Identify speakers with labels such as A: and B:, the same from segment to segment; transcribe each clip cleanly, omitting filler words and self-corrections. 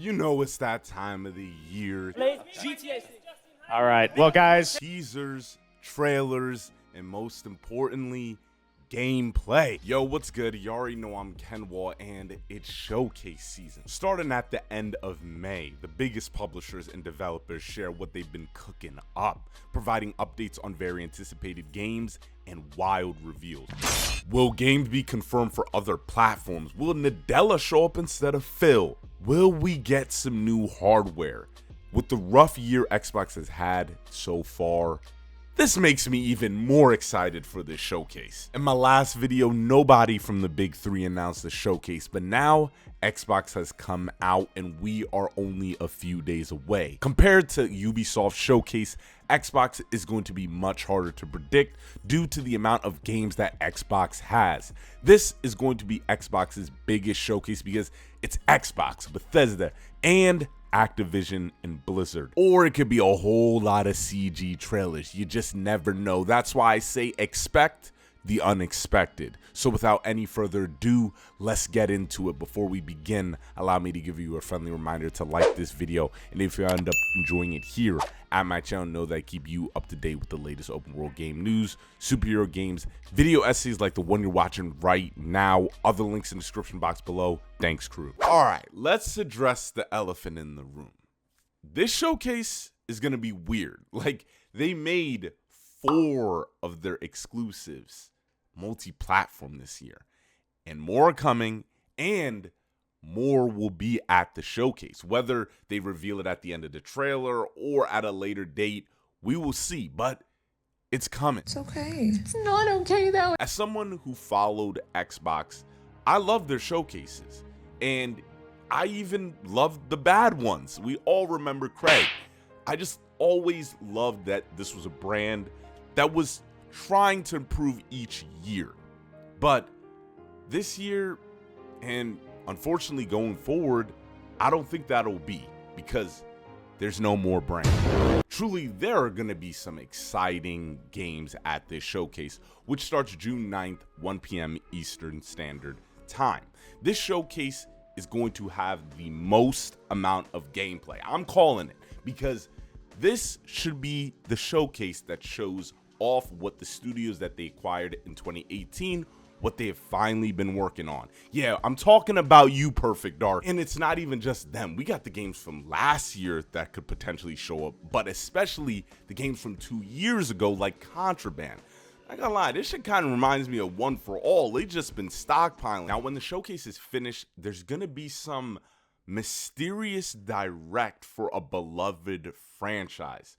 A: You know it's that time of the year.
B: GTA 6.
C: All right, well, guys,
A: Teasers, trailers, and most importantly, gameplay. Yo, what's good? You already know I'm Kenwall, and it's showcase season. Starting at the end of May, the biggest publishers and developers share what they've been cooking up, providing updates on very anticipated games and wild reveals. Will games be confirmed for other platforms? Will Nadella show up instead of Phil? Will we get some new hardware? With the rough year Xbox has had so far, this makes me even more excited for this showcase. In my last video, nobody from the big three announced the showcase, but now Xbox has come out and we are only a few days away. Compared to Ubisoft showcase, Xbox is going to be much harder to predict due to the amount of games that Xbox has. This is going to be Xbox's biggest showcase because it's Xbox, Bethesda, and Activision and Blizzard. Or it could be a whole lot of CG trailers. You just never know. That's why I say expect the unexpected. So without any further ado, let's get into it. Before we begin, allow me to give you a friendly reminder to like this video, and if you end up enjoying it here at my channel, know that I keep you up to date with the latest open world game news, superhero games, video essays like the one you're watching right now, other links in the description box below. Thanks, crew. All right, let's address the elephant in the room. This showcase is gonna be weird. Like, they made 4 of their exclusives multi-platform this year, and more are coming, and more will be at the showcase. Whether they reveal it at the end of the trailer or at a later date, we will see, but it's coming.
D: It's okay.
B: It's not okay though.
A: As someone who followed Xbox, I love their showcases, and I even loved the bad ones. We all remember Craig. I just always loved that this was a brand that was trying to improve each year. But this year, and unfortunately going forward, I don't think that'll be, because there's no more brand. Truly, there are going to be some exciting games at this showcase, which starts June 9th, 1 p.m. Eastern Standard Time. This showcase is going to have the most amount of gameplay. I'm calling it, because this should be the showcase that shows off what the studios that they acquired in 2018, what they have finally been working on. Yeah, I'm talking about you, Perfect Dark. And it's not even just them. We got the games from last year that could potentially show up, but especially the games from 2 years ago, like Contraband. I gotta lie, this shit kind of reminds me of One for All. They just been stockpiling. Now, when the showcase is finished, there's gonna be some mysterious direct for a beloved franchise.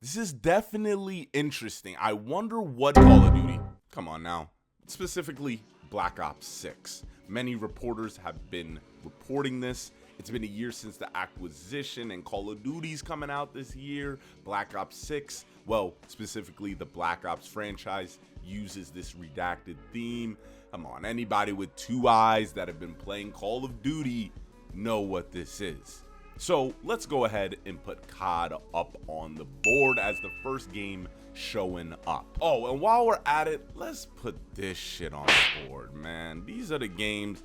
A: This is definitely interesting. I wonder what Call of Duty, come on now, specifically Black Ops 6. Many reporters have been reporting this. It's been a year since the acquisition, and Call of Duty's coming out this year. Black Ops 6, well, specifically the Black Ops franchise uses this redacted theme. Come on, anybody with 2 eyes that have been playing Call of Duty know what this is. So let's go ahead and put COD up on the board as the first game showing up. Oh, and while we're at it, let's put this shit on the board, man. These are the games.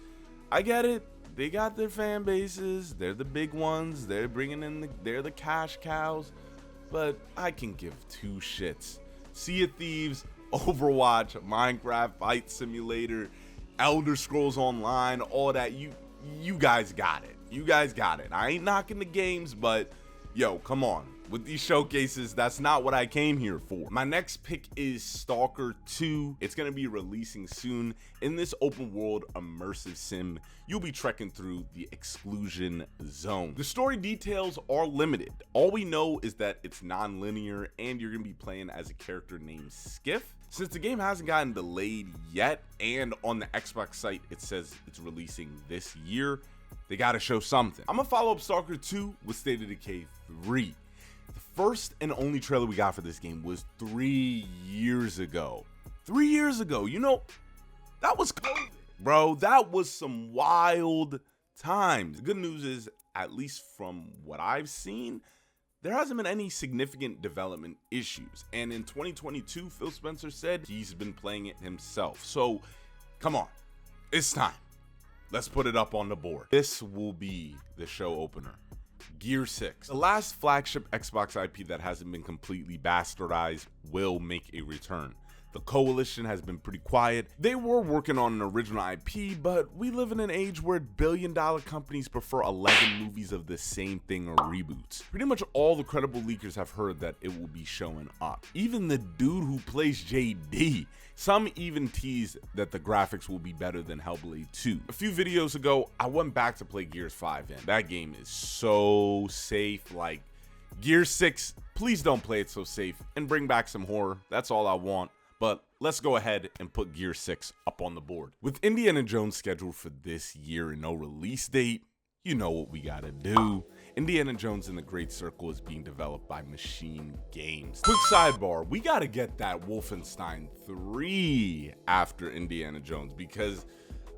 A: I get it. They got their fan bases. They're the big ones. They're bringing in they're the cash cows. But I can give 2 shits. Sea of Thieves, Overwatch, Minecraft, Fight Simulator, Elder Scrolls Online, all that. You guys got it. You guys got it. I ain't knocking the games, but yo, come on. With these showcases, that's not what I came here for. My next pick is Stalker 2. It's going to be releasing soon. In this open world immersive sim, you'll be trekking through the exclusion zone. The story details are limited. All we know is that it's non-linear, and you're going to be playing as a character named Skiff. Since the game hasn't gotten delayed yet, and on the Xbox site it says it's releasing this year, they gotta show something. I'm gonna follow up Stalker 2 with State of Decay 3. The first and only trailer we got for this game was 3 years ago. 3 years ago, you know, that was COVID. Bro, that was some wild times. The good news is, at least from what I've seen, there hasn't been any significant development issues. And in 2022, Phil Spencer said he's been playing it himself. So, come on, it's time. let's put it up on the board. This will be the show opener. Gear 6, the last flagship Xbox IP that hasn't been completely bastardized, will make a return. The Coalition has been pretty quiet. They were working on an original IP, but we live in an age where billion-dollar companies prefer 11 movies of the same thing or reboots. Pretty much all the credible leakers have heard that it will be showing up. Even the dude who plays JD. Some even teased that the graphics will be better than Hellblade 2. A few videos ago, I went back to play Gears 5 in. That game is so safe. Like, Gears 6, please don't play it so safe and bring back some horror. That's all I want. But let's go ahead and put Gear 6 up on the board. With Indiana Jones scheduled for this year and no release date, you know what we gotta do. Indiana Jones and the Great Circle is being developed by Machine Games. Quick sidebar, we gotta get that Wolfenstein 3 after Indiana Jones, because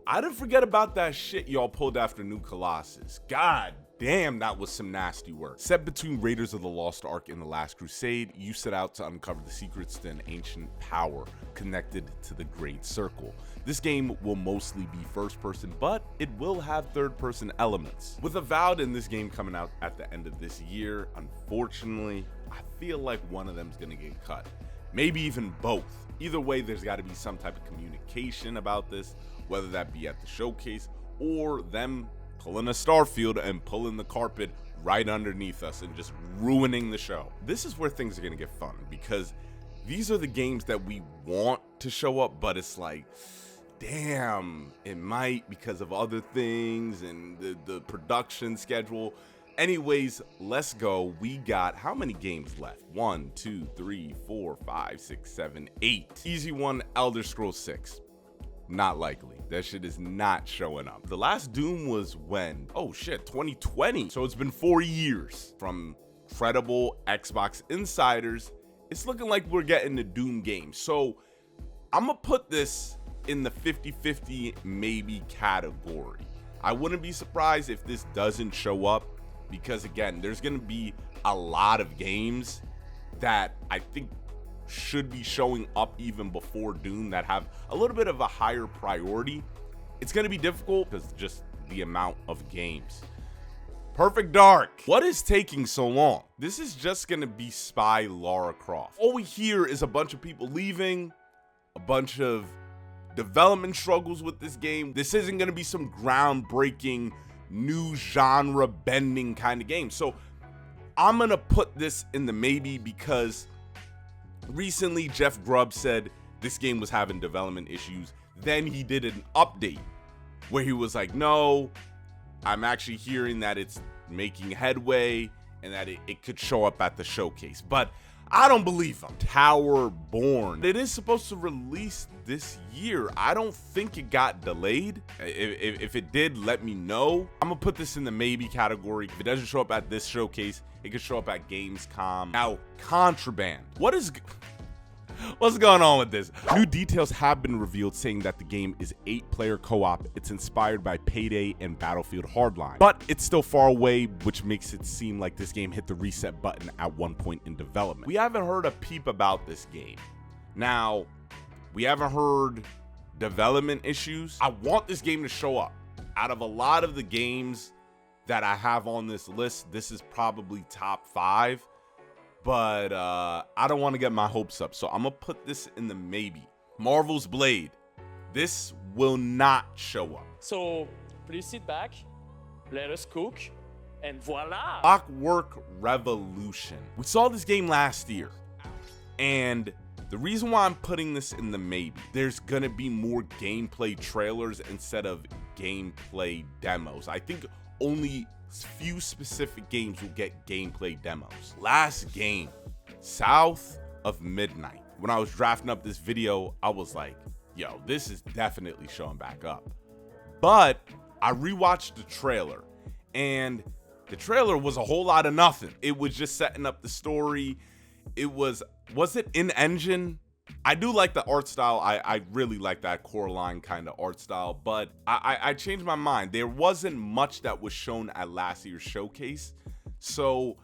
A: I didn't forget about that shit y'all pulled after New Colossus. God damn, that was some nasty work. Set between Raiders of the Lost Ark and The Last Crusade, you set out to uncover the secrets to an ancient power connected to the Great Circle. This game will mostly be first person, but it will have third person elements. With Avowed in this game coming out at the end of this year, unfortunately, I feel like one of them's gonna get cut. Maybe even both. Either way, there's gotta be some type of communication about this, whether that be at the showcase or them pulling a Starfield and pulling the carpet right underneath us and just ruining the show. This is where things are gonna get fun, because these are the games that we want to show up, but it's like, damn, it might because of other things and the production schedule. Anyways, let's go. We got how many games left? 1, 2, 3, 4, 5, 6, 7, 8. Easy one, Elder Scrolls 6. Not likely. That shit is not showing up. The last Doom was when? Oh shit, 2020. So it's been 4 years. From credible Xbox insiders, it's looking like we're getting the Doom game. So I'm gonna put this in the 50-50 maybe category. I wouldn't be surprised if this doesn't show up, because again, there's gonna be a lot of games that I think should be showing up even before Doom that have a little bit of a higher priority. It's gonna be difficult because just the amount of games. Perfect Dark. What is taking so long? This is just gonna be Spy Lara Croft. All we hear is a bunch of people leaving, a bunch of development struggles with this game. This isn't gonna be some groundbreaking, new genre bending kind of game. So I'm gonna put this in the maybe, because recently Jeff Grubb said this game was having development issues. Then he did an update where he was like, no, I'm actually hearing that it's making headway and that it could show up at the showcase. But I don't believe him. Towerborn. It is supposed to release this year. I don't think it got delayed. If it did, let me know. I'm gonna put this in the maybe category. If it doesn't show up at this showcase, it could show up at Gamescom. Now, Contraband. What's going on with this? New details have been revealed saying that the game is 8-player co-op. It's inspired by Payday and Battlefield Hardline, but it's still far away, which makes it seem like this game hit the reset button at one point in development. We haven't heard a peep about this game. Now, we haven't heard development issues. I want this game to show up. Out of a lot of the games that I have on this list, this is probably top 5. But I don't want to get my hopes up, so I'm gonna put this in the maybe. Marvel's Blade. This will not show up.
B: So please sit back, let us cook, and voila!
A: Clockwork Revolution. We saw this game last year, and the reason why I'm putting this in the maybe, there's gonna be more gameplay trailers instead of gameplay demos. I think only few specific games will get gameplay demos. Last game, South of Midnight. When I was drafting up this video, I was like, yo, this is definitely showing back up. But I rewatched the trailer, and the trailer was a whole lot of nothing. It was just setting up the story. It was it in engine? I do like the art style. I really like that Coraline kind of art style, but I changed my mind. There wasn't much that was shown at last year's showcase, so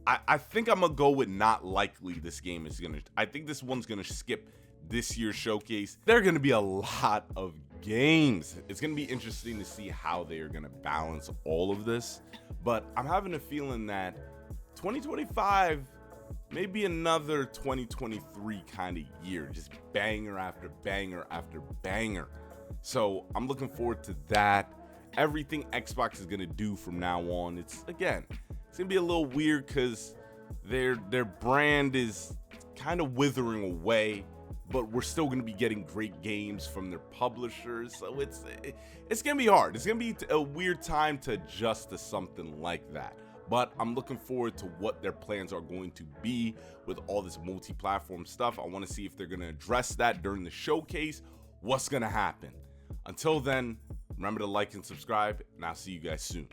A: I think I'm gonna go with not likely this game is gonna. I think this one's gonna skip this year's showcase. There are gonna be a lot of games. It's going to be interesting to see how they are going to balance all of this. But I'm having a feeling that 2025 may be another 2023 kind of year, just banger after banger after banger. So I'm looking forward to that. Everything Xbox is going to do from now on, it's going to be a little weird because their brand is kind of withering away, but we're still going to be getting great games from their publishers. So it's going to be hard. It's going to be a weird time to adjust to something like that. But I'm looking forward to what their plans are going to be with all this multi-platform stuff. I want to see if they're going to address that during the showcase. What's going to happen? Until then, remember to like and subscribe, and I'll see you guys soon.